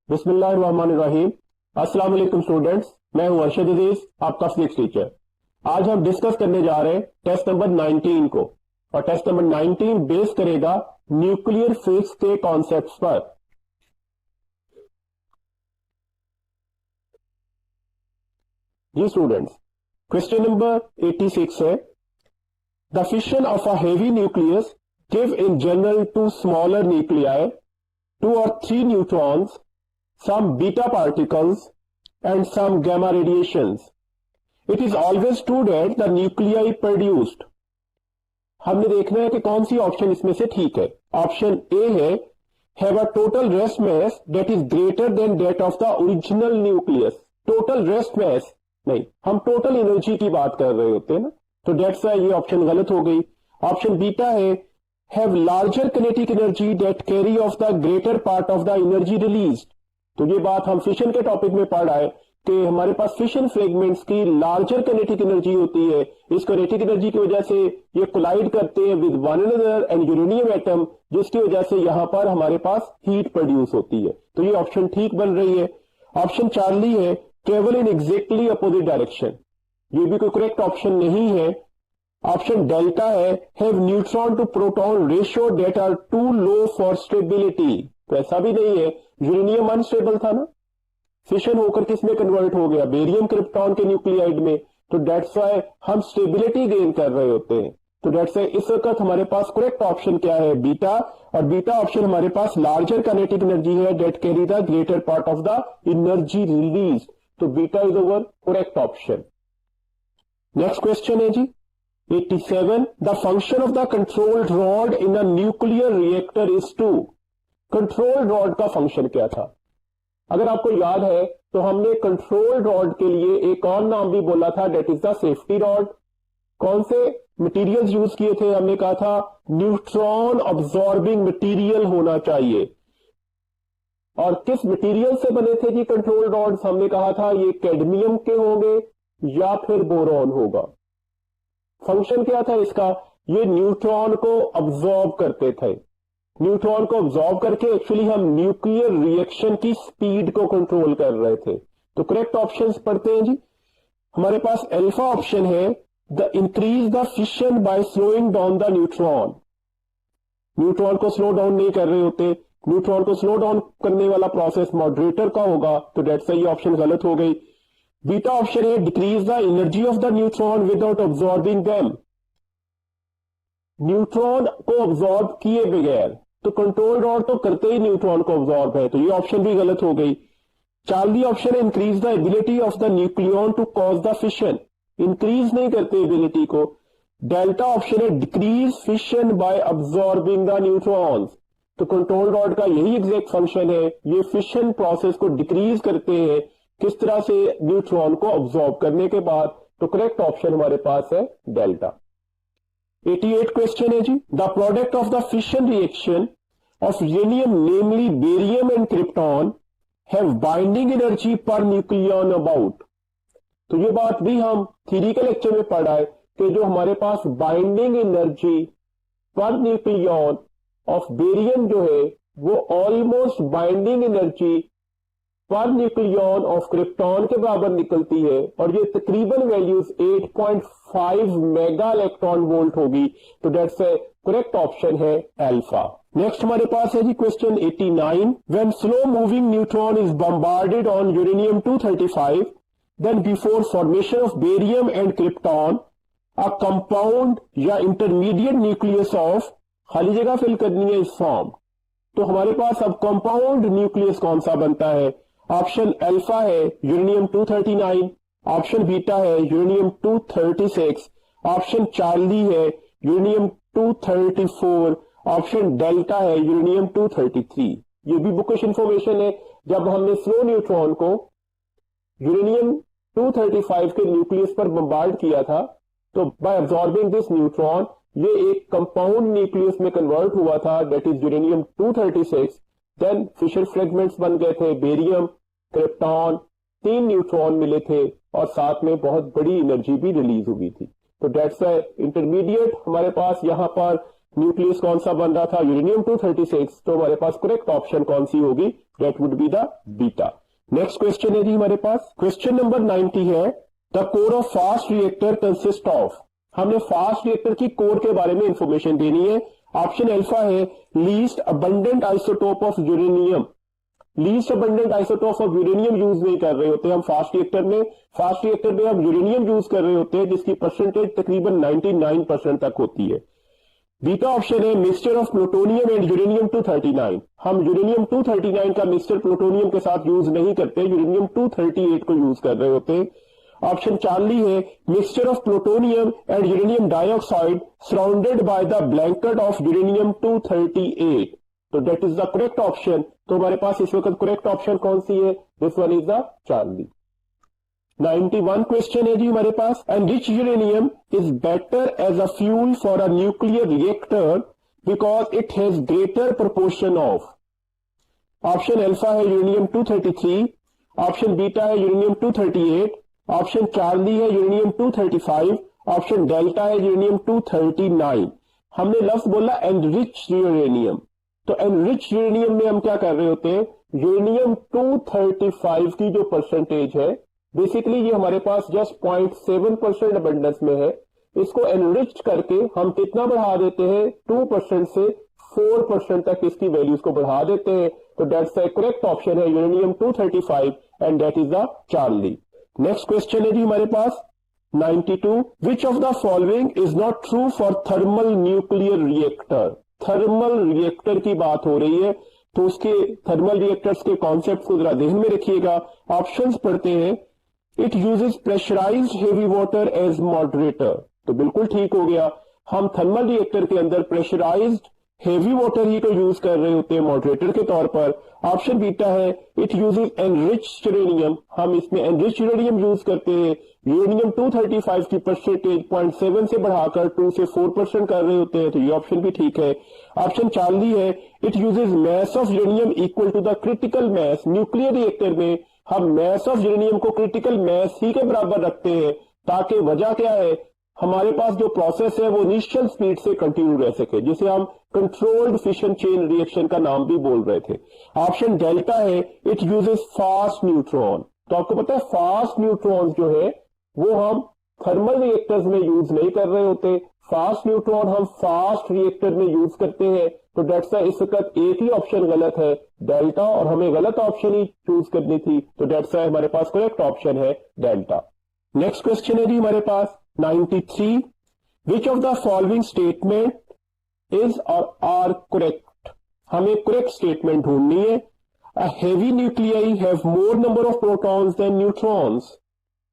बिस्मिल्लाहिर्रहमानिर्रहीम। अस्सलाम वालेकुम स्टूडेंट्स, मैं हूं अरशद अजीज, आपका फिजिक्स टीचर। आज हम डिस्कस करने जा रहे हैं टेस्ट नंबर 19 को, और टेस्ट नंबर 19 बेस करेगा न्यूक्लियर फिजिक्स के कॉन्सेप्ट्स पर। जी स्टूडेंट्स, क्वेश्चन नंबर 86 है, the fission of a heavy nucleus give in general to smaller nuclei, 2 or 3 neutrons, some beta particles and some gamma radiations. It is always true that the nuclei produced. हमने देखना है कि कौन C option इसमें से ठीक है। Option A है have a total rest mass that is greater than that of the original nucleus. Total rest mass नहीं, हम टोटल एनर्जी की बात कर रहे होते हैं ना, तो डेट्स ये ऑप्शन गलत हो गई। ऑप्शन बीटा है have larger kinetic energy that carry off the greater part of the energy released. तो ये बात हम फिशन के टॉपिक में पढ़ आए कि हमारे पास फिशन फ्रेगमेंट्स की लार्जर किनेटिक एनर्जी होती है। इस किनेटिक एनर्जी की वजह से ये कोलाइड करते हैं with one another and uranium atom, जिसकी वजह से यहां पर हमारे पास हीट प्रोड्यूस होती है। तो ये ऑप्शन ठीक बन रही है। ऑप्शन चार्ली है travel in exactly opposite direction, ये भी कोई करेक्ट ऑप्शन नहीं है। ऑप्शन डेल्टा है have neutron to proton ratio that are too low for stability, तो ऐसा भी नहीं है। यूरेनियम अनस्टेबल था ना, फिशन होकर किसमें कन्वर्ट हो गया, बेरियम क्रिप्टॉन के न्यूक्लियाइड में, तो डेट्स वाई हम स्टेबिलिटी गेन कर रहे होते हैं। तो डेट्स वाई इस वक्त हमारे पास करेक्ट ऑप्शन क्या है, बीटा, और बीटा ऑप्शन हमारे पास लार्जर काइनेटिक एनर्जी है that carry the greater part of the energy release, तो beta is our correct option. Next question है जी 87, the function of the controlled rod in a nuclear reactor is to. Control rod का function क्या था? अगर आपको याद है तो हमने कंट्रोल रॉड के लिए एक और नाम भी बोला था, that is the safety rod. कौन से मटेरियल्स यूज किए थे? हमने कहा था न्यूट्रॉन अब्सॉर्बिंग मटेरियल होना चाहिए। और किस मटेरियल से बने थे जी कंट्रोल रॉड्स? हमने कहा था ये कैडमियम के होंगे या फिर बोरॉन होगा। फंक्शन क्या था इसका? ये न्यूट्रॉन को अब्सॉर्ब करते थे। न्यूट्रॉन को अब्सॉर्ब करके एक्चुअली हम न्यूक्लियर रिएक्शन की स्पीड को कंट्रोल कर रहे थे। तो करेक्ट ऑप्शंस पढ़ते हैं जी। हमारे पास अल्फा ऑप्शन है the increase the fission by slowing down the neutron. Neutron को स्लो डाउन नहीं कर रहे होते, न्यूट्रॉन को स्लो डाउन करने वाला प्रोसेस मॉडरेटर का होगा, तो डेट्स ये ऑप्शन गलत हो गई। बीटा ऑप्शन है decrease the energy of the neutron without absorbing them. Neutron को ऑब्जॉर्ब किए बगैर, तो कंट्रोल रॉड तो करते ही न्यूट्रॉन को ऑब्जॉर्ब है, तो ये ऑप्शन भी गलत हो गई। चार्ली ऑप्शन है increase the ability of the nucleon to cause the fission, increase नहीं करते एबिलिटी को। डेल्टा ऑप्शन है decrease fission by absorbing the neutrons, तो कंट्रोल रॉड का यही एग्जैक्ट फंक्शन है, ये फिशन प्रोसेस को डिक्रीज करते हैं किस तरह से, न्यूट्रॉन को ऑब्जॉर्ब करने के बाद। तो करेक्ट ऑप्शन हमारे पास है डेल्टा। 88 क्वेश्चन है जी, the product of the fission reaction of uranium namely barium and krypton have binding energy per nucleon about. तो ये बात भी हम थ्योरी के लेक्चर में पढ़ा है कि जो हमारे पास binding energy per nucleon of barium जो है वो almost binding energy per nucleon of krypton के बराबर निकलती है, और ये तकरीबन वैल्यूज 8.5 मेगा इलेक्ट्रॉन वोल्ट होगी, तो डेट्स करेक्ट ऑप्शन है अल्फा। नेक्स्ट हमारे पास है जी question 89, when slow moving neutron is bombarded on uranium 235 then before formation of barium and krypton a compound या इंटरमीडिएट न्यूक्लियस ऑफ, खाली जगह फिल करनी है इस फॉर्म। तो हमारे पास अब कंपाउंड न्यूक्लियस कौन सा बनता है? ऑप्शन अल्फा है यूरेनियम 239, ऑप्शन बीटा है यूरेनियम 236, ऑप्शन चार्ली है यूरेनियम 234, ऑप्शन डेल्टा है यूरेनियम 233। ये भी बुकिश इंफॉर्मेशन है। जब हमने स्लो न्यूट्रॉन को यूरेनियम 235 के न्यूक्लियस पर बम्बार्ड किया था, तो बाय अब्सॉर्बिंग दिस न्यूट्रॉन ये एक कंपाउंड न्यूक्लियस में कन्वर्ट हुआ था, that is uranium 236। Then fission fragments बन गए थे, बेरियम, क्रिप्टॉन, 3 न्यूट्रॉन मिले थे, और साथ में बहुत बड़ी एनर्जी भी रिलीज हुई थी। तो डेट्स इंटरमीडिएट हमारे पास यहां पर न्यूक्लियस कौन सा बन रहा था? यूरेनियम 236। तो हमारे पास करेक्ट ऑप्शन कौन सी होगी? That would be the beta. Next question है जी हमारे पास, क्वेश्चन नंबर 90 है, the core of fast reactor consist of. हमने फास्ट रिएक्टर की कोर के बारे में इंफॉर्मेशन देनी है। ऑप्शन अल्फा है least abundant isotope of uranium. Least abundant isotope of uranium use नहीं कर रहे होते हम फास्ट रिएक्टर में। फास्ट रिएक्टर में हम यूरेनियम यूज कर रहे होते हैं जिसकी परसेंटेज तकरीबन 99% तक होती है। बीटा ऑप्शन है mixture of plutonium and uranium 239। हम यूरेनियम 239 का मिक्सचर प्लूटोनियम के साथ यूज नहीं करते, यूरेनियम 238 को यूज कर रहे होते हैं। ऑप्शन 40 है mixture of plutonium and uranium dioxide surrounded by the blanket of uranium 238। तो that is the correct option. तो हमारे पास इस वक्त करेक्ट ऑप्शन कौन सी है? This one is the 40। 91 question है जी हमारे पास, enriched uranium is better as a fuel for a nuclear reactor because it has greater proportion of. Option alpha है यूरेनियम 233, ऑप्शन बीटा है यूरेनियम 238, ऑप्शन चार्ली है यूरेनियम 235, ऑप्शन डेल्टा है uranium 239। हमने लफ्ज बोला एनरिच्ड यूरेनियम, तो enriched uranium में हम क्या कर रहे होते हैं, यूरेनियम 235 की जो परसेंटेज है बेसिकली ये हमारे पास जस्ट 0.7% अबंडेंस में है, इसको एनरिच्ड करके हम कितना बढ़ा देते हैं 2% से 4% तक इसकी वैल्यूज को बढ़ा देते हैं। तो दैट्स द करेक्ट ऑप्शन है uranium 235 and that is the Charlie. Next question है जी हमारे पास 92, विच of the following is not true for thermal nuclear reactor. Thermal reactor की बात हो रही है तो उसके थर्मल रिएक्टर्स के कॉन्सेप्ट को जरा ध्यान में रखिएगा। ऑप्शंस पढ़ते हैं, it uses pressurised heavy water as moderator, तो बिल्कुल ठीक हो गया। हम थर्मल रिएक्टर के अंदर प्रेशराइज्ड हेवी वाटर ही को यूज कर रहे होते हैं मॉडरेटर के तौर पर। ऑप्शन बीटा है इट यूजेस एनरिच्ड यूरेनियम, हम इसमें एनरिच्ड यूरेनियम यूज करते हैं। यूरेनियम 235 की परसेंटेज 0.7 से बढ़ाकर 2 से 4% कर रहे होते हैं, तो ये ऑप्शन भी ठीक है। ऑप्शन चार्ली है it uses mass of uranium equal to the critical mass. Nuclear reactor में हम मास ऑफ यूरेनियम को क्रिटिकल मास ही के बराबर रखते हैं ताकि वजह क्या है, हमारे पास जो प्रोसेस है वो निश्चित स्पीड से कंटिन्यू रह सके, जिसे हम कंट्रोल्ड फिशन चेन रिएक्शन का नाम भी बोल रहे थे। ऑप्शन डेल्टा है इट यूजेस फास्ट न्यूट्रॉन, तो आपको पता है फास्ट न्यूट्रॉन जो है वो हम थर्मल रिएक्टर्स में यूज नहीं कर रहे होते, फास्ट न्यूट्रॉन हम फास्ट रिएक्टर में यूज करते हैं। तो डेट्स इस वक्त एक ही ऑप्शन गलत है डेल्टा, और हमें गलत ऑप्शन ही चूज करनी थी, तो डेट्स हमारे पास करेक्ट ऑप्शन है डेल्टा। नेक्स्ट क्वेश्चन है जी हमारे पास 93, which of the following statement is or are correct. हमें करेक्ट स्टेटमेंट ढूंढनी है। A heavy nuclei have more number of protons than neutrons.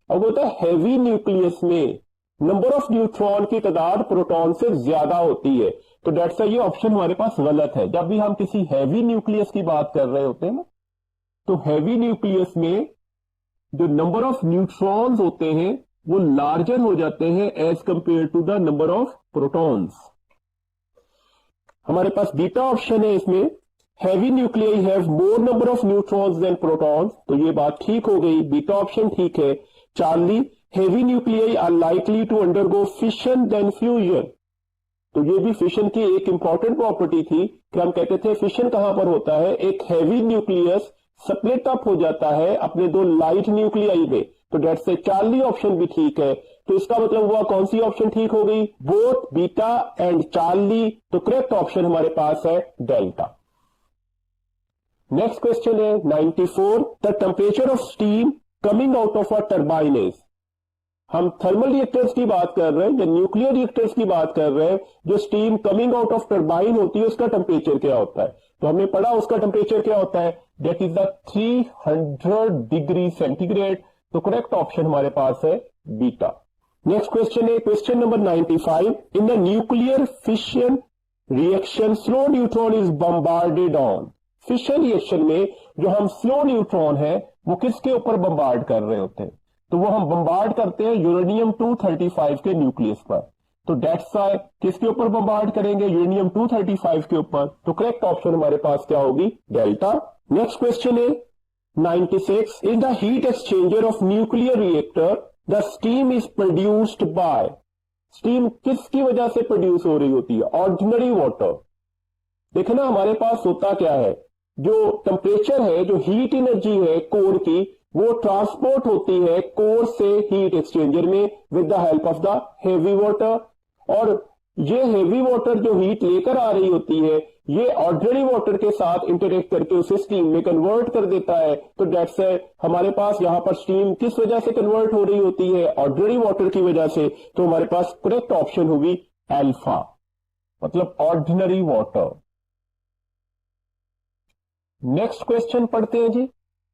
अब होता है हैवी न्यूक्लियस में नंबर ऑफ न्यूट्रॉन की तादाद प्रोटॉन से ज्यादा होती है, तो डेट्स ये ऑप्शन हमारे पास गलत है। जब भी हम किसी हैवी न्यूक्लियस की बात कर रहे होते हैं ना, तो हैवी न्यूक्लियस में जो नंबर ऑफ न्यूट्रॉन्स होते हैं वो लार्जर हो जाते हैं as compare to the number of protons. हमारे पास बीटा ऑप्शन है इसमें, heavy nuclei have more number of neutrons than protons, तो ये बात ठीक हो गई, बीटा ऑप्शन ठीक है। Charlie, heavy nuclei are likely to undergo fission than fusion, तो ये भी फिशन की एक इंपॉर्टेंट प्रॉपर्टी थी कि हम कहते थे फिशन कहां पर होता है, एक हैवी न्यूक्लियस स्प्लिट अप हो जाता है अपने दो लाइट न्यूक्लियाई में, तो डेट्स से चार्ली ऑप्शन भी ठीक है। तो इसका मतलब हुआ कौन सी ऑप्शन ठीक हो गई, बोथ बीटा एंड चार्ली, तो करेक्ट ऑप्शन हमारे पास है डेल्टा। नेक्स्ट क्वेश्चन है 94, the temperature of steam coming out of a turbine is. हम थर्मल रिएक्टर्स की बात कर रहे हैं या न्यूक्लियर रिएक्टर्स की बात कर रहे हैं, जो steam coming out of turbine होती है उसका टेम्परेचर क्या होता है, तो हमने पढ़ा उसका टेम्परेचर क्या होता है, that is the 300 degree centigrade, तो करेक्ट ऑप्शन हमारे पास है बीटा। नेक्स्ट क्वेश्चन है question number 95, in the nuclear fission reaction slow neutron is bombarded on. Fission reaction में जो हम स्लो न्यूट्रॉन है वो किसके ऊपर बम्बार्ड कर रहे होते हैं, तो वो हम बम्बार्ड करते हैं यूरेनियम 235 के न्यूक्लियस पर, तो डेट्स किसके ऊपर बम्बार्ड करेंगे, यूरेनियम 235 के ऊपर, तो करेक्ट ऑप्शन हमारे पास क्या होगी, डेल्टा। नेक्स्ट क्वेश्चन है 96, in the heat exchanger of nuclear reactor the steam is produced by. Steam किसकी वजह से प्रोड्यूस हो रही होती है, ऑर्डिनरी वाटर। देखना हमारे पास होता क्या है, जो टेम्परेचर है, जो हीट एनर्जी है कोर की, वो ट्रांसपोर्ट होती है कोर से हीट एक्सचेंजर में with the help of the heavy water. और ये हेवी वाटर जो हीट लेकर आ रही होती है, ये ऑर्डिनरी वाटर के साथ इंटरेक्ट करके उसे स्टीम में कन्वर्ट कर देता है। तो दैट्स हमारे पास यहां पर स्टीम किस वजह से कन्वर्ट हो रही होती है? ऑर्डिनरी वाटर की वजह से। तो हमारे पास करेक्ट ऑप्शन होगी अल्फा, मतलब ऑर्डिनरी वाटर। नेक्स्ट क्वेश्चन पढ़ते हैं जी।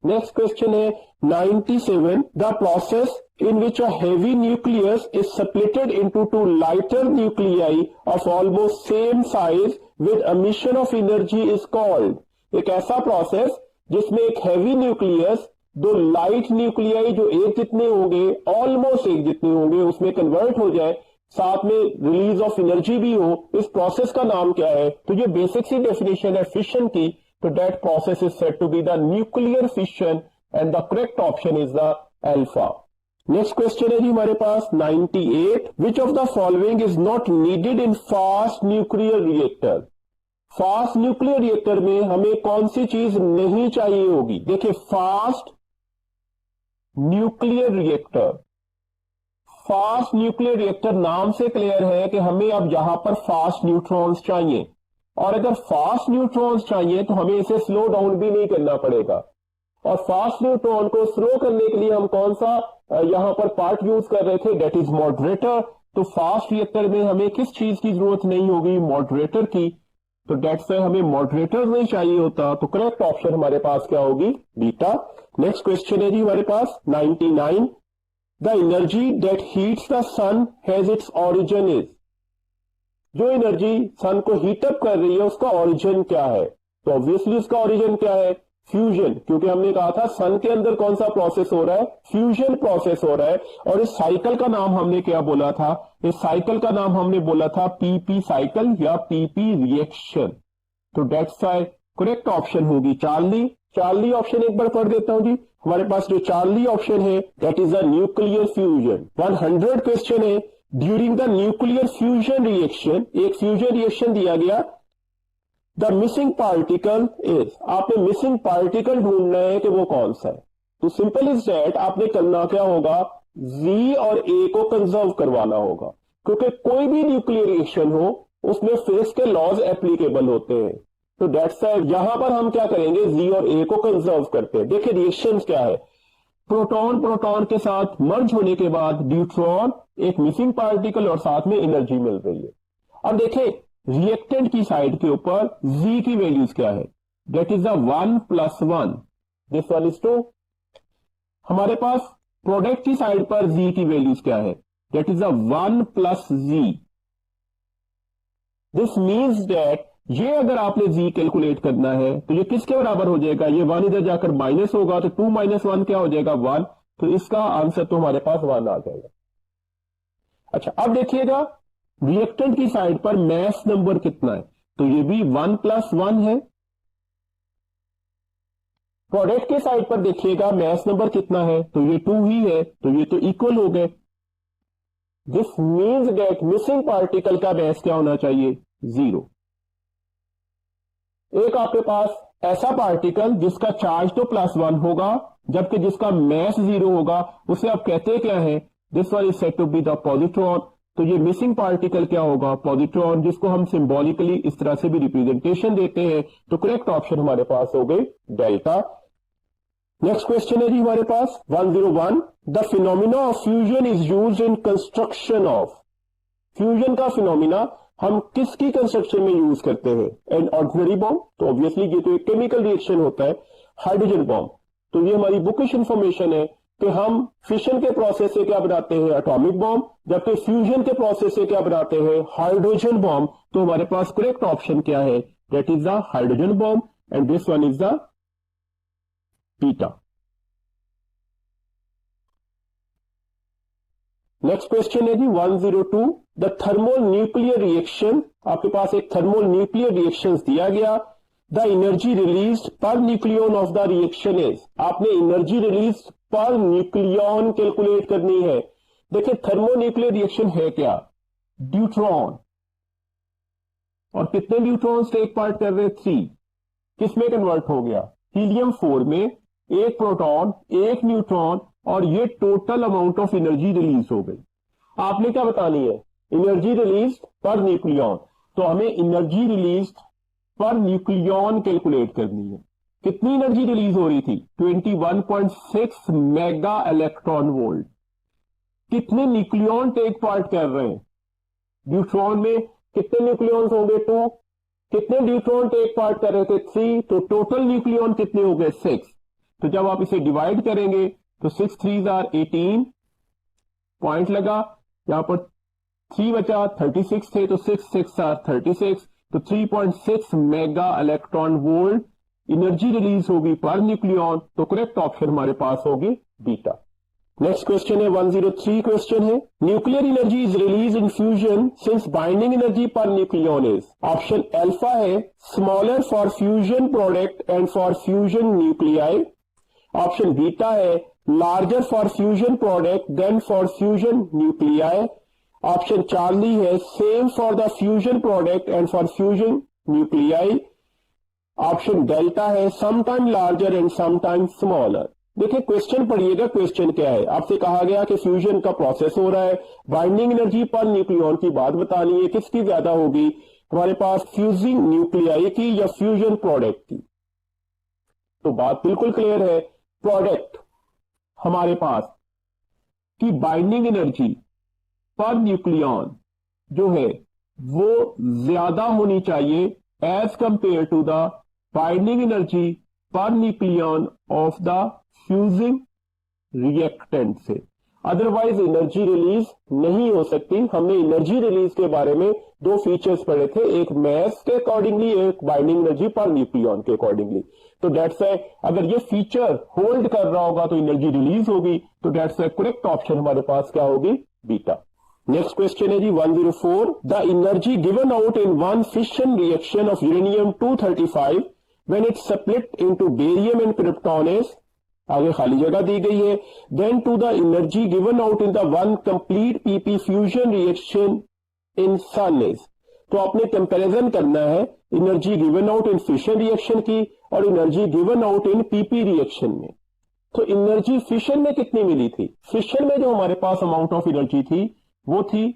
नेक्स्ट क्वेश्चन है 97, the process in which a heavy nucleus is splitted into two lighter nuclei of almost same size with emission of energy is called। एक ऐसा process जिसमें एक heavy nucleus दो light nuclei जो एक जितने होंगे, ऑलमोस्ट एक जितने होंगे, उसमें कन्वर्ट हो जाए, साथ में रिलीज ऑफ एनर्जी भी हो, इस प्रोसेस का नाम क्या है? तो ये बेसिक सी डेफिनेशन है फिशन की। तो that process is said to be the nuclear fission and the correct option is the alpha. Next question है जी हमारे पास 98, which of the following is not needed in fast nuclear reactor. Fast nuclear reactor में हमें कौन सी चीज नहीं चाहिए होगी? देखिए, fast nuclear reactor, fast nuclear reactor नाम से क्लियर है कि हमें अब यहां पर फास्ट न्यूट्रॉन्स चाहिए, और अगर फास्ट न्यूट्रॉन्स चाहिए तो हमें इसे स्लो डाउन भी नहीं करना पड़ेगा। और फास्ट न्यूट्रॉन को स्लो करने के लिए हम कौन सा यहां पर पार्ट यूज कर रहे थे? That is moderator. तो फास्ट रिएक्टर में हमें किस चीज की जरूरत नहीं होगी? मॉडरेटर की। तो डेट से हमें मॉडरेटर नहीं चाहिए होता। तो करेक्ट ऑप्शन हमारे पास क्या होगी? बीटा। नेक्स्ट क्वेश्चन है जी हमारे पास 99, the energy that heats the sun has its origin is. जो एनर्जी सन को हीटअप कर रही है उसका ऑरिजिन क्या है? तो ऑब्वियसली उसका ऑरिजिन क्या है? फ्यूजन, क्योंकि हमने कहा था सन के अंदर कौन सा प्रोसेस हो रहा है? फ्यूजन प्रोसेस हो रहा है। और इस साइकिल का नाम हमने क्या बोला था? इस साइकिल का नाम हमने बोला था पीपी साइकिल या पीपी रिएक्शन। तो डेट्स करेक्ट ऑप्शन होगी चार्ली। चार्ली ऑप्शन एक बार पढ़ देता हूं जी। हमारे पास जो चार्ली ऑप्शन है that is a nuclear fusion. 100 question है, during the nuclear fusion reaction, एक फ्यूजन रिएक्शन दिया गया, द मिसिंग पार्टिकल इज। आपने मिसिंग पार्टिकल ढूंढना है कि वो कौन सा है। तो सिंपल इज दैट आपने करना क्या होगा? जी और ए को कंजर्व करवाना होगा, क्योंकि कोई भी न्यूक्लियर रिएक्शन हो उसमें फेज के लॉज एप्लीकेबल होते हैं। तो दैट्स यहां पर हम क्या करेंगे? जी और ए को कंजर्व करते हैं। देखिए रिएक्शन क्या है, प्रोटॉन प्रोटॉन के साथ मर्ज होने के बाद न्यूट्रॉन, एक मिसिंग पार्टिकल और साथ में एनर्जी मिल रही है। अब देखें रिएक्टेंट की साइड के ऊपर जी की वैल्यूज क्या है? That is the 1 + 1, this one is 2। हमारे पास प्रोडक्ट की साइड पर जी की वैल्यूज क्या है? दैट इज द 1 + जी। दिस मीन्स दैट ये अगर आपने जी कैलकुलेट करना है तो ये किसके बराबर हो जाएगा? ये 1 इधर जाकर माइनस होगा, तो 2 - 1 क्या हो जाएगा? 1। तो इसका आंसर तो हमारे पास 1 आ जाएगा। अच्छा, अब देखिएगा रिएक्टेंट की साइड पर मैस नंबर कितना है? तो ये भी 1 + 1 है। प्रोडक्ट के साइड पर देखिएगा मैस नंबर कितना है? तो ये 2 ही है, तो ये तो इक्वल हो गए। This means that missing particle का मैस क्या होना चाहिए? 0। एक आपके पास ऐसा पार्टिकल जिसका चार्ज तो +1 होगा, जबकि जिसका मैस 0 होगा, उसे आप कहते क्या है? This one is said to be the positron. तो ये मिसिंग पार्टिकल क्या होगा? पॉजिट्रॉन, जिसको हम सिंबॉलिकली इस तरह से भी रिप्रेजेंटेशन देते हैं। तो करेक्ट ऑप्शन हमारे पास हो गए डेल्टा। नेक्स्ट क्वेश्चन है जी हमारे पास 101, the phenomena of fusion is used in construction of. Fusion का फिनोमिना हम किसकी कंस्ट्रक्शन में यूज करते हैं? An ordinary bomb. तो ऑब्वियसली ये तो एक केमिकल रिएक्शन होता है। हाइड्रोजन बॉम्ब, तो ये हमारी बुकिश इंफॉर्मेशन है कि हम फिशन के प्रोसेस से क्या बनाते हैं? Atomic bomb. जबकि फ्यूजन के प्रोसेस से क्या बनाते हैं? Hydrogen bomb. तो हमारे पास करेक्ट ऑप्शन क्या है? That is the hydrogen bomb and this one is the beta. Next question है जी 102, द थर्मो न्यूक्लियर रिएक्शन। आपके पास एक थर्मो न्यूक्लियर रिएक्शन दिया गया, the energy release per nucleon of the reaction is. आपने energy release per nucleon calculate करनी है। देखिए थर्मो न्यूक्लियर रिएक्शन है क्या? ड्यूट्रॉन। और कितने न्यूट्रॉन्स टेक पार्ट कर रहे हैं? 3। किसमें कन्वर्ट हो गया, हीलियम 4 में, एक प्रोटॉन, एक न्यूट्रॉन, और ये total amount of energy release हो गई। आपने क्या बतानी है, एनर्जी रिलीज पर न्यूक्लियॉन। तो हमें एनर्जी रिलीज पर न्यूक्लियॉन कैलकुलेट करनी है। कितनी एनर्जी रिलीज हो रही थी, 21.6 मेगा इलेक्ट्रॉन वोल्ट। कितने न्यूक्लियॉन टेक पार्ट कर रहे हैं, न्यूट्रॉन में कितने न्यूक्लियॉन्स होंगे, 2, कितने न्यूट्रॉन टेक पार्ट कर रहे थे, 3, तो टोटल न्यूक्लियॉन कितने हो गए, 6। तो जब आप इसे डिवाइड करेंगे तो 6 3 आर 18 पॉइंट लगा, यहां पर 3 बचा, 36 थे तो 6 6 आर 36, तो 3.6 mega electron volt energy release होगी पर न्यूक्लियॉन। तो करेक्ट ऑप्शन हमारे पास होगी बीटा। नेक्स्ट क्वेश्चन है 103 क्वेश्चन है, nuclear energy is release in fusion since binding energy per nucleon is. Option alpha है smaller for fusion product and for fusion nuclei. Option beta है larger for fusion product than for fusion nuclei. Option Charlie है same for the fusion product and for fusion nuclei. Option delta है sometime larger and sometime smaller. देखिए question पढ़िएगा, question क्या है, आपसे कहा गया कि फ्यूजन का प्रोसेस हो रहा है, बाइंडिंग एनर्जी पर न्यूक्लियॉन की बात बतानी है, किसकी ज्यादा होगी हमारे पास, फ्यूजिंग न्यूक्लियाई की या फ्यूजन प्रोडक्ट की। तो बात बिल्कुल क्लियर है, प्रोडक्ट हमारे पास की बाइंडिंग एनर्जी पर न्यूक्लियॉन जो है वो ज्यादा होनी चाहिए as compare to the binding energy per nucleon of the fusing reactant से, अदरवाइज एनर्जी रिलीज नहीं हो सकती। हमने एनर्जी रिलीज के बारे में 2 फीचर्स पढ़े थे, एक मैस के अकॉर्डिंगली, एक बाइंडिंग एनर्जी पर न्यूक्लियॉन के अकॉर्डिंगली। तो डेट्स है अगर ये फीचर होल्ड कर रहा होगा तो एनर्जी रिलीज होगी। तो डेट्स है करेक्ट ऑप्शन हमारे पास क्या होगी, बीटा। नेक्स्ट क्वेश्चन है जी 104, the energy given out in one fission reaction of uranium 235 when it split into barium and krypton is, आगे खाली जगह दी गई है, then to the energy given out in the one complete PP fusion reaction in sun is. तो आपने comparison करना है energy given out in fission reaction की और energy given out in PP reaction में। तो एनर्जी फिशन में कितनी मिली थी, फिशन में जो हमारे पास अमाउंट ऑफ एनर्जी थी वो थी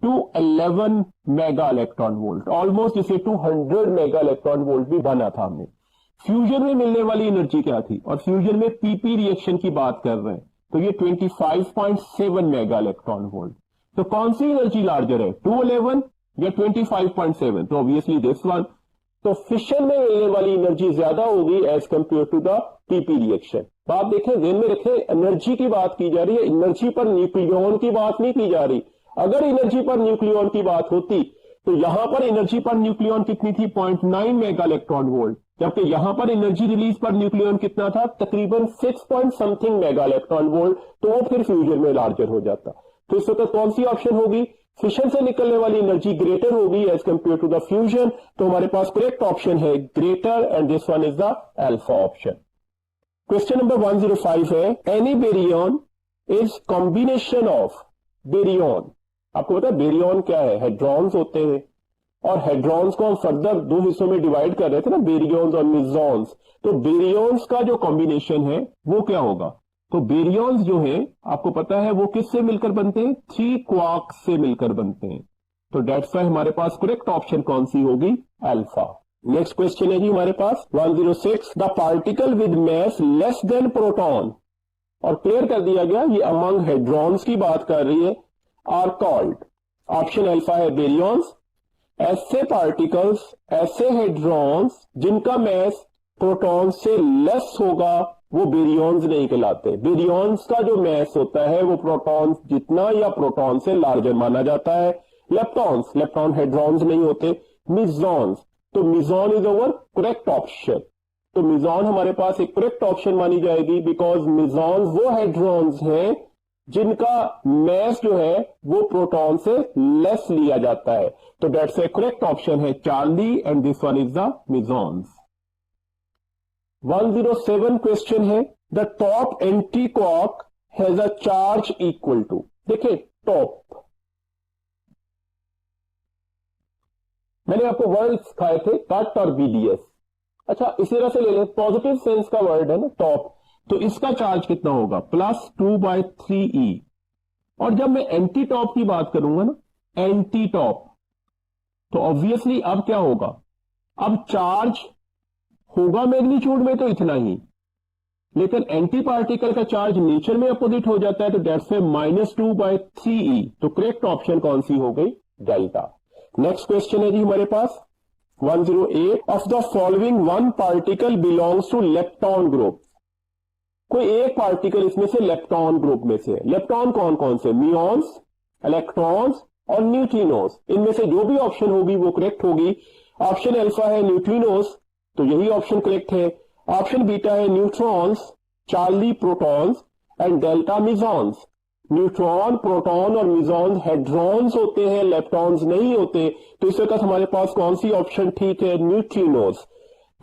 211 मेगा इलेक्ट्रॉन वोल्ट, ऑलमोस्ट इसे 200 मेगा इलेक्ट्रॉन वोल्ट भी बना था हमने। फ्यूजन में मिलने वाली एनर्जी क्या थी, और फ्यूजन में पीपी रिएक्शन की बात कर रहे हैं, तो ये 25.7 मेगा इलेक्ट्रॉन वोल्ट। तो कौन सी एनर्जी लार्जर है, 211 या 25.7? तो ऑब्वियसली दिस वन। तो फिशन में मिलने वाली एनर्जी ज्यादा होगी as compare to the PP reaction. बात देखें, ध्यान में रखें, एनर्जी की बात की जा रही है, एनर्जी पर न्यूक्लियॉन की बात नहीं की जा रही। अगर एनर्जी पर न्यूक्लियॉन की बात होती तो यहां पर एनर्जी पर न्यूक्लियॉन कितनी थी, 0.9 मेगा इलेक्ट्रॉन वोल्ट, जबकि यहां पर एनर्जी रिलीज पर न्यूक्लियॉन कितना था, तकरीबन 6 point something mega electron volt. तो वो फिर फ्यूजन में लार्जर हो जाता। तो इस वक्त कौन सी ऑप्शन होगी, फिशन से निकलने वाली एनर्जी ग्रेटर होगी as compare to the fusion. तो हमारे पास करेक्ट ऑप्शन है greater, and this one is the alpha option. Question number 105 है, any baryon is combination of baryon. आपको पता है बेरियन क्या है, हेड्रॉन्स होते हैं, और हेड्रॉन्स को हम फर्दर 2 हिस्सों में डिवाइड कर रहे थे ना, बेरियंस और मिजॉन्स। तो बेरियंस का जो कॉम्बिनेशन है वो क्या होगा, तो बेरियंस जो है आपको पता है वो किससे मिलकर बनते हैं, 3 क्वार्क्स से मिलकर बनते हैं। तो डेट्स वाई हमारे पास करेक्ट ऑप्शन कौन सी होगी, अल्फा। नेक्स्ट क्वेश्चन है जी हमारे पास 106, the particle with mass less than proton, और क्लियर कर दिया गया ये अमंग हेड्रॉन्स की बात कर रही है, आर कॉल्ड। ऑप्शन अल्फा है बेरियंस। ऐसे पार्टिकल्स, ऐसे हेड्रॉन्स जिनका मास प्रोटॉन से लेस होगा वो बेरियंस नहीं कहलाते। बेरियंस का जो मास होता है वो प्रोटॉन जितना या प्रोटॉन से लार्जर माना जाता है। लेप्टॉन्स, लेप्टॉन हेड्रॉन्स नहीं होते। मिजॉन्स, तो मिजॉन इज अवर करेक्ट ऑप्शन। तो मिजॉन हमारे पास एक करेक्ट ऑप्शन मानी जाएगी, बिकॉज मिजॉन वो हेड्रॉन्स हैं जिनका मास जो है वो प्रोटॉन से लेस लिया जाता है। तो दैट्स ए करेक्ट ऑप्शन है Charlie, and this one is the mesons. 107 question है, the top anti quark has a charge equal to. देखिए टॉप मैंने आपको वर्ड सिखाए थे कट और बीडीएस। अच्छा इसी तरह से ले लें, पॉजिटिव सेंस का वर्ड है ना टॉप, तो इसका चार्ज कितना होगा +2/3e। और जब मैं एंटी टॉप की बात करूंगा ना, एंटी टॉप, तो ऑब्वियसली अब क्या होगा, अब चार्ज होगा मैग्नीट्यूड में तो इतना ही, लेकिन एंटी पार्टिकल का चार्ज नेचर में अपोजिट हो जाता है, तो डेट्स में -2/3e। तो करेक्ट ऑप्शन कौन सी हो गई, डेल्टा। नेक्स्ट क्वेश्चन है जी हमारे पास 108, of the following one particle belongs to lepton group. कोई एक पार्टिकल इसमें से लेप्टॉन ग्रुप में से है। लेप्टॉन कौन कौन से, म्यूऑन्स, इलेक्ट्रॉन्स और न्यूट्रिनोस। इनमें से जो भी ऑप्शन होगी वो करेक्ट होगी। ऑप्शन अल्फा है न्यूट्रिनोस, तो यही ऑप्शन करेक्ट है। ऑप्शन बीटा है neutrons, Charlie protons and delta mesons. Neutron, proton और मिजॉन्स हेड्रॉन्स होते हैं, लेप्टॉन्स नहीं होते। तो इस वक्त हमारे पास कौन सी ऑप्शन ठीक है, न्यूट्रिनोस।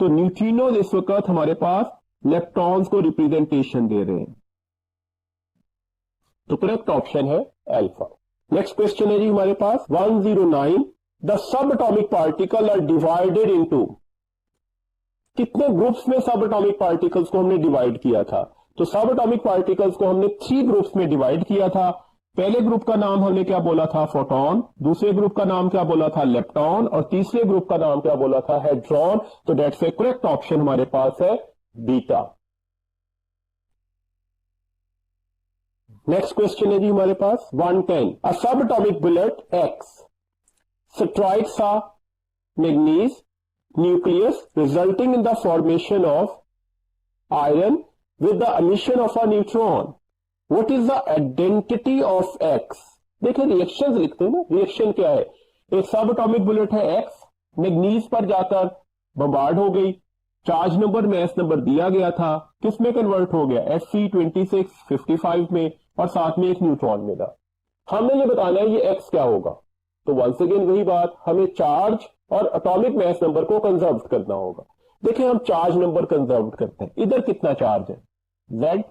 तो न्यूट्रिनोस इस वक्त हमारे पास लेप्टॉन्स को रिप्रेजेंटेशन दे रहे हैं, तो करेक्ट ऑप्शन है अल्फा। नेक्स्ट क्वेश्चन है जी हमारे पास 109, the sub atomic particle are divided into. कितने ग्रुप्स में सब एटॉमिक पार्टिकल्स को हमने डिवाइड किया था, तो सब एटॉमिक पार्टिकल्स को हमने 3 ग्रुप्स में डिवाइड किया था। पहले ग्रुप का नाम हमने क्या बोला था, फोटॉन। दूसरे ग्रुप का नाम क्या बोला था, लेप्टॉन। और तीसरे ग्रुप का नाम क्या बोला था, हेड्रॉन। तो डेट्स ए करेक्ट ऑप्शन हमारे पास है बीटा। नेक्स्ट क्वेश्चन है जी हमारे पास 110, अ सब atomic bullet x strikes a manganese nucleus resulting in the formation of iron with the emission of a neutron. What is the identity of X? देखिए reaction लिखते हैं ना, रिएक्शन क्या है, एक सब एटॉमिक बुलेट है X, मैग्नीज पर जाकर बम्बार्ड हो गई, चार्ज नंबर मैस नंबर दिया गया था, किस में कन्वर्ट हो गया, Fe2655 में, और साथ में एक न्यूट्रॉन मिला। हमने ये बताना है ये X क्या होगा। तो वंस अगेन वही बात, हमें चार्ज और एटॉमिक मैस नंबर को कंजर्व करना होगा। देखिए हम चार्ज नंबर कंजर्व करते हैं, इधर कितना चार्ज है Z,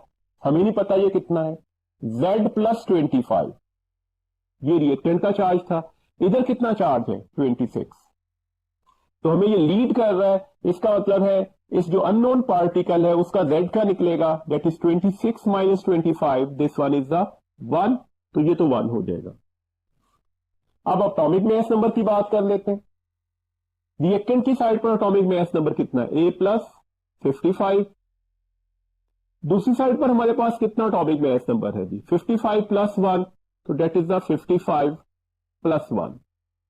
हमें नहीं पता ये कितना है, Z +25, ये रिएक्टेंट का चार्ज था। इधर कितना चार्ज है 26, तो हमें ये लीड कर रहा है, इसका मतलब है इस जो अननोन पार्टिकल है उसका Z का निकलेगा, that is 26 - 25, this one is the 1, तो ये तो 1 हो जाएगा। अब एटॉमिक मैस नंबर की बात कर लेते हैं। रिएक्टेंट की साइड पर एटॉमिक मैस नंबर कितना है, A + 55। दूसरी साइड पर हमारे पास कितना एटॉमिक मैस नंबर है जी, 55 + 1, तो डेट इज द 55 + 1,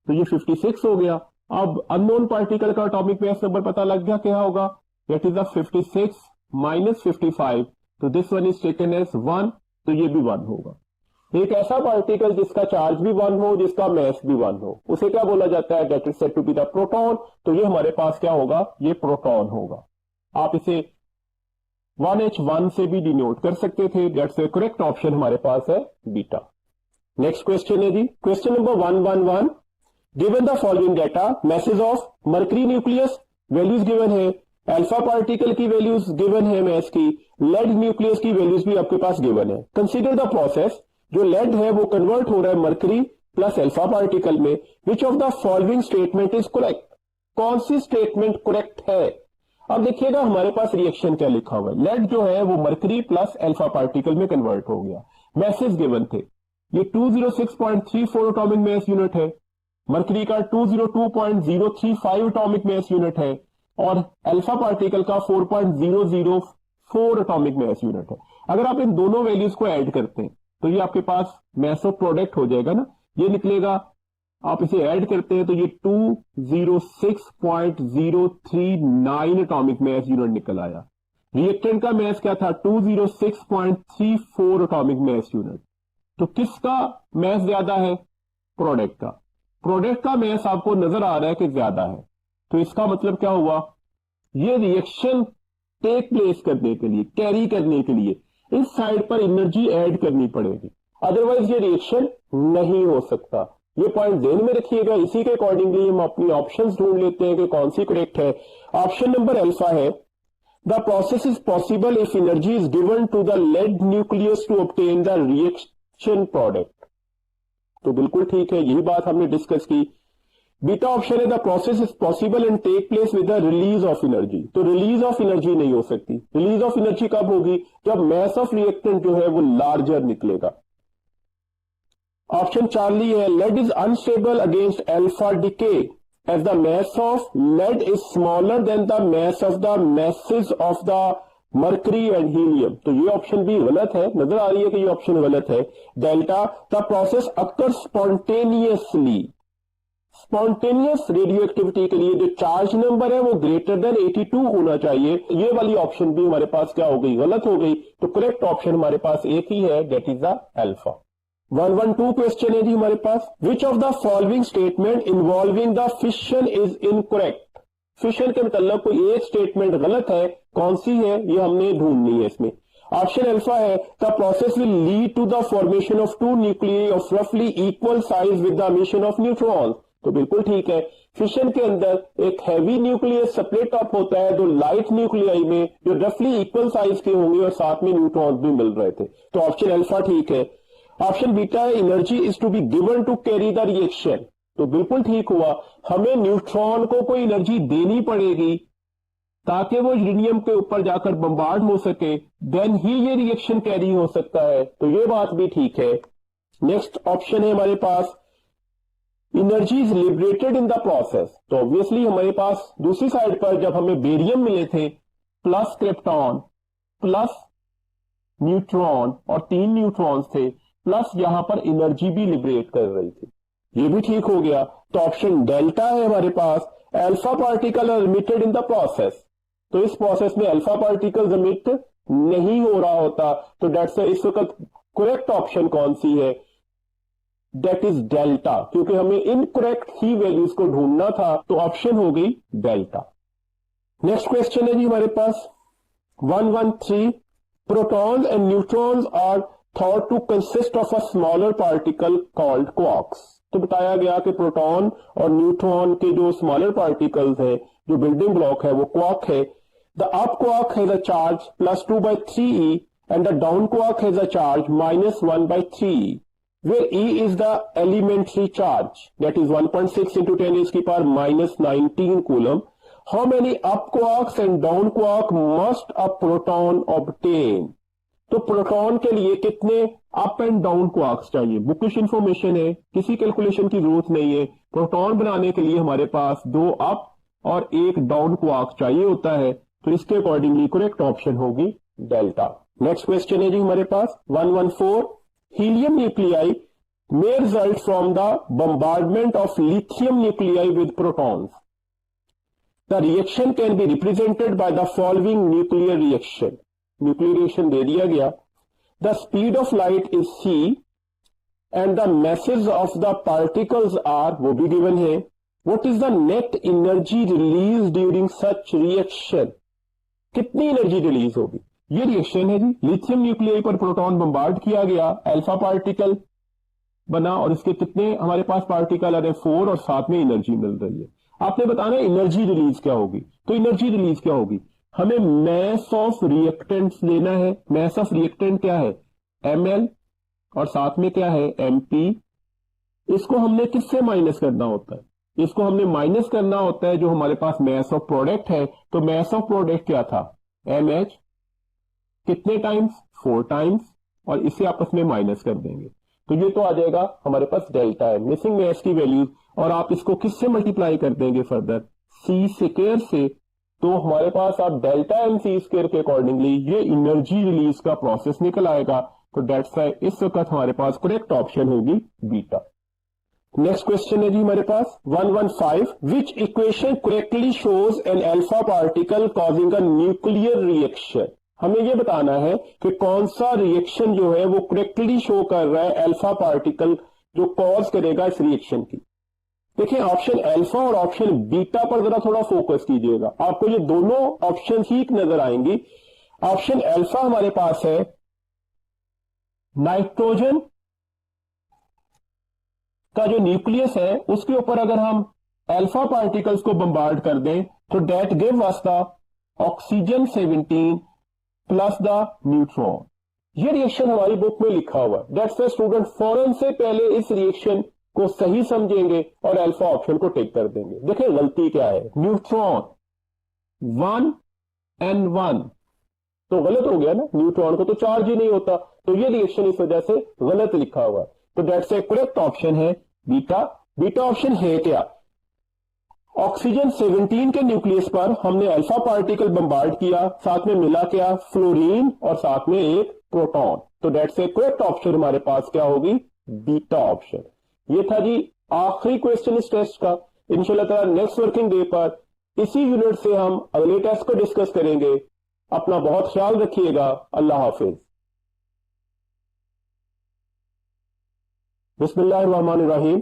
तो ये 56 हो गया। अब अननोन पार्टिकल का एटॉमिक मैस नंबर पता लग गया, क्या होगा, डेट इज द 56 - 55, तो this one is taken as 1, तो ये भी 1 होगा। एक ऐसा पार्टिकल जिसका चार्ज भी 1 हो, जिसका मैस भी 1 हो, उसे क्या बोला जाता है, that is said to be the proton. तो ये हमारे पास क्या होगा, ये प्रोटॉन होगा। आप इसे 1H1 से भी डिनोट कर सकते थे, दैट्स द करेक्ट ऑप्शन हमारे पास है बीटा। नेक्स्ट क्वेश्चन है जी question number 111, given the following data, masses of mercury nucleus, values given है, अल्फा पार्टिकल की वैल्यूज गिवन है मैस की, लेड न्यूक्लियस की वैल्यूज भी आपके पास गिवन है। कंसीडर द प्रोसेस, जो लेड है वो कन्वर्ट हो रहा है मरकरी प्लस अल्फा पार्टिकल में, विच of the following statement is correct, कौन सी स्टेटमेंट करेक्ट है। अब देखिएगा हमारे पास रिएक्शन क्या लिखा हुआ है, लेड जो है वो मरकरी प्लस अल्फा पार्टिकल में कन्वर्ट हो गया, मैसेज गिवन थे, ये 206.34 एटॉमिक मैस यूनिट है, मरकरी का 202.035 एटॉमिक मैस यूनिट है, और अल्फा पार्टिकल का 4.004 एटॉमिक मैस यूनिट है। अगर आप इन दोनों वैल्यूज को ऐड करते हैं तो ये आपके पास मैस ऑफ प्रोडक्ट हो जाएगा ना, ये निकलेगा, आप इसे ऐड करते हैं तो ये 206.039 एटॉमिक मैस यूनिट निकल आया। रिएक्टेंट का मैस क्या था, 206.34 एटॉमिक मैस यूनिट। तो किसका मैस ज्यादा है, प्रोडक्ट का। प्रोडक्ट का मैस आपको नजर आ रहा है कि ज्यादा है, तो इसका मतलब क्या हुआ, ये रिएक्शन टेक प्लेस करने के लिए, कैरी करने के लिए इस साइड पर एनर्जी ऐड करनी पड़ेगी, अदरवाइज ये रिएक्शन नहीं हो सकता। ये पॉइंट ध्यान में रखिएगा, इसी के अकॉर्डिंगली हम अपनी ऑप्शंस ढूंढ लेते हैं कि कौन सी करेक्ट है। ऑप्शन नंबर अल्फा है, the process is possible if energy is given to the lead nucleus to obtain the reaction product. तो बिल्कुल ठीक है, यही बात हमने डिस्कस की। बीटा ऑप्शन है the process is possible and take place with the release of energy. तो रिलीज ऑफ एनर्जी नहीं हो सकती। रिलीज ऑफ एनर्जी कब होगी? जब मास ऑफ रिएक्टेंट जो है वो लार्जर निकलेगा। ऑप्शन चार्ली है lead is unstable against alpha decay as the mass of lead is smaller than the mass of the masses of the mercury and helium. तो ये ऑप्शन भी गलत है, नजर आ रही है कि ये ऑप्शन गलत है। Delta the process occur spontaneously. Spontaneous radio activity के लिए जो चार्ज नंबर है वो ग्रेटर देन 82 होना चाहिए। ये वाली ऑप्शन भी हमारे पास क्या हो गई? गलत हो गई। तो करेक्ट ऑप्शन हमारे पास एक ही है, that is the alpha. 112 question है जी हमारे पास, which of the following statement involving the fission is incorrect. Fission के मतलब कोई एक स्टेटमेंट गलत है, कौन सी है ये हमने ढूंढनी है इसमें। ऑप्शन अल्फा है the process will lead to the formation of two nuclei of रफली equal size with the emission of neutrons. तो बिल्कुल ठीक है। फिशन के अंदर एक हैवी न्यूक्लियस स्प्लिट अप होता है जो लाइट न्यूक्लियाई में जो रफली इक्वल साइज के होंगे और साथ में न्यूट्रॉन्स भी मिल रहे थे। तो ऑप्शन अल्फा ठीक है। ऑप्शन बीटा है energy is to be given to carry the reaction. तो बिल्कुल ठीक हुआ, हमें न्यूट्रॉन को कोई एनर्जी देनी पड़ेगी ताकि वो यूरेनियम के ऊपर जाकर बम्बार्ड हो सके, देन ही ये रिएक्शन कैरी हो सकता है। तो ये बात भी ठीक है। नेक्स्ट ऑप्शन है हमारे पास energy is liberated in the process. तो ऑब्वियसली हमारे पास दूसरी साइड पर जब हमें बेरियम मिले थे प्लस क्रिप्टॉन प्लस न्यूट्रॉन और 3 न्यूट्रॉन्स थे, प्लस यहां पर एनर्जी भी लिबरेट कर रही थी, ये भी ठीक हो गया। तो ऑप्शन डेल्टा है हमारे पास, alpha particle are emitted in the process. तो इस प्रोसेस में अल्फा पार्टिकल इमिट नहीं हो रहा होता। तो डेट्स इस वक्त करेक्ट ऑप्शन कौन सी है? दैट इज डेल्टा, क्योंकि हमें इनकरेक्ट ही वैल्यूज को ढूंढना था। तो ऑप्शन हो गई डेल्टा। नेक्स्ट क्वेश्चन है जी हमारे पास 113, protons and neutrons are thought to consist of a smaller particle called quarks. तो बताया गया कि प्रोटॉन और न्यूट्रॉन के जो स्मॉलर पार्टिकल्स हैं, जो बिल्डिंग ब्लॉक है वो क्वार्क है। The up quark has a charge +2/3e and the down quark has a charge -1/3e, where E is the elementary charge, that is 1.6 into 10 raised to the power -19 coulomb. How many up quarks and down quark must a proton obtain? तो proton के लिए कितने up and down quarks चाहिए? Bookish information है, किसी calculation की जरूरत नहीं है। प्रोटॉन बनाने के लिए हमारे पास 2 अप और 1 डाउन क्वार्क चाहिए होता है। तो इसके अकॉर्डिंगली करेक्ट ऑप्शन होगी डेल्टा। नेक्स्ट क्वेश्चन है जी हमारे पास 114, helium nuclei may result from the bombardment of lithium nuclei with protons. The reaction can be represented by the following nuclear reaction. Nuclear reaction दे दिया गया। The speed of light is c and the masses of the particles are, वो भी given है। What is the net energy released during such reaction? कितनी energy release होगी? ये reaction है जी, lithium nuclei पर प्रोटॉन बम्बार्ड किया गया, अल्फा पार्टिकल बना और इसके कितने हमारे पास पार्टिकल आ रहे हैं? 4, और साथ में एनर्जी मिल रही है। आपने बताना एनर्जी रिलीज क्या होगी। तो एनर्जी रिलीज क्या होगी? हमें मास ऑफ रिएक्टेंट्स लेना है। मास ऑफ रिएक्टेंट क्या है? ml, और साथ में क्या है? mp। इसको हमने किससे माइनस करना होता है? इसको हमने माइनस करना होता है जो हमारे पास मास ऑफ प्रोडक्ट है। तो मास ऑफ प्रोडक्ट क्या था? mh, कितने टाइम्स? 4 टाइम्स, और इसे आपस में माइनस कर देंगे। तो ये तो आ जाएगा हमारे पास डेल्टा है, मिसिंग मास की वैल्यूज, और आप इसको किससे मल्टीप्लाई कर देंगे फर्दर? सी स्क्वायर से। तो हमारे पास आप डेल्टा एम सी स्क्वायर के अकॉर्डिंगली ये एनर्जी रिलीज का प्रोसेस निकल आएगा। तो डेट्स इस वक्त हमारे पास करेक्ट ऑप्शन होगी बीटा। नेक्स्ट क्वेश्चन है जी हमारे पास 115, विच equation correctly shows N alpha particle causing a nuclear reaction. हमें यह बताना है कि कौन सा रिएक्शन जो है वो करेक्टली शो कर रहा है अल्फा पार्टिकल जो कॉज करेगा इस रिएक्शन की। देखिए ऑप्शन अल्फा और ऑप्शन बीटा पर जरा थोड़ा फोकस कीजिएगा, आपको ये दोनों ऑप्शन ठीक नजर आएंगी। ऑप्शन अल्फा हमारे पास है नाइट्रोजन का जो न्यूक्लियस है उसके ऊपर अगर हम अल्फा पार्टिकल्स को बम्बार्ड कर दें तो that give us the oxygen 17 plus the neutron. ये रिएक्शन हमारी बुक में लिखा हुआ है। दैट्स व्हाई स्टूडेंट फौरन से पहले इस रिएक्शन को सही समझेंगे और अल्फा ऑप्शन को टिक कर देंगे। देखिए गलती क्या है, न्यूट्रॉन 1n1 तो गलत हो गया ना, न्यूट्रॉन को तो चार्ज ही नहीं होता, तो ये रिएक्शन इस वजह से गलत लिखा हुआ है। तो दैट्स ए करेक्ट ऑप्शन है बीटा। बीटा ऑप्शन है क्या, ऑक्सीजन 17 के न्यूक्लियस पर हमने अल्फा पार्टिकल बम्बार्ड किया, साथ में मिला क्या, फ्लोरीन और साथ में एक प्रोटॉन। तो दैट्स ए करेक्ट ऑप्शन हमारे पास क्या होगी, बीटा ऑप्शन। ये था जी आखिरी क्वेश्चन इस टेस्ट का। इंशाल्लाह ताला नेक्स्ट वर्किंग डे पर इसी यूनिट से हम अगले टेस्ट को डिस्कस करेंगे। अपना बहुत ख्याल रखिएगा। अल्लाह हाफिज। बिस्मिल्लाहिर्रहमानिर्रहीम।